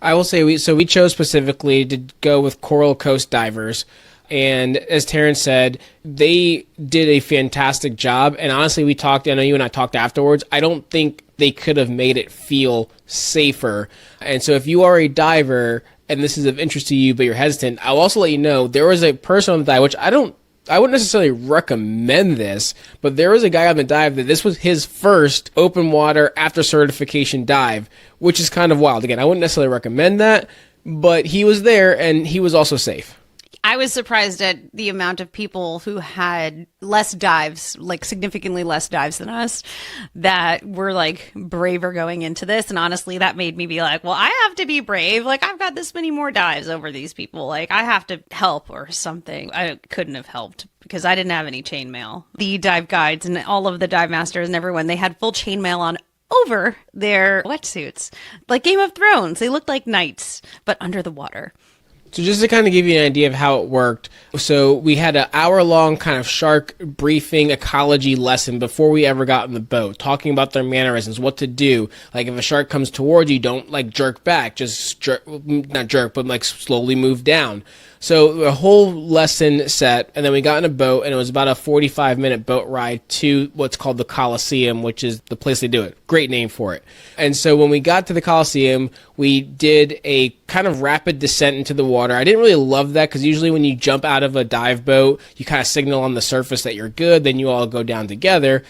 I will say we chose specifically to go with Coral Coast Divers. And as Terrence said, they did a fantastic job. And honestly, I know you and I talked afterwards. I don't think they could have made it feel safer. And so if you are a diver and this is of interest to you, but you're hesitant, I'll also let you know there was a person on the dive, which I wouldn't necessarily recommend this, but there was a guy on the dive that this was his first open water after certification dive, which is kind of wild. Again, I wouldn't necessarily recommend that, but he was there and he was also safe. I was surprised at the amount of people who had less dives, like significantly less dives than us, that were like braver going into this. And honestly, that made me be like, well, I have to be brave. Like, I've got this many more dives over these people. Like, I have to help or something. I couldn't have helped because I didn't have any chainmail. The dive guides and all of the dive masters and everyone, they had full chainmail on over their wetsuits. Like Game of Thrones. They looked like knights, but under the water. So just to kind of give you an idea of how it worked, so we had an hour-long kind of shark briefing ecology lesson before we ever got in the boat, talking about their mannerisms, what to do. Like if a shark comes towards you, don't like jerk back, just not jerk, but like slowly move down. So a whole lesson set, and then we got in a boat, and it was about a 45-minute boat ride to what's called the Colosseum, which is the place they do it. Great name for it. And so when we got to the Colosseum, we did a kind of rapid descent into the water. I didn't really love that because usually when you jump out of a dive boat, you kind of signal on the surface that you're good, then you all go down together.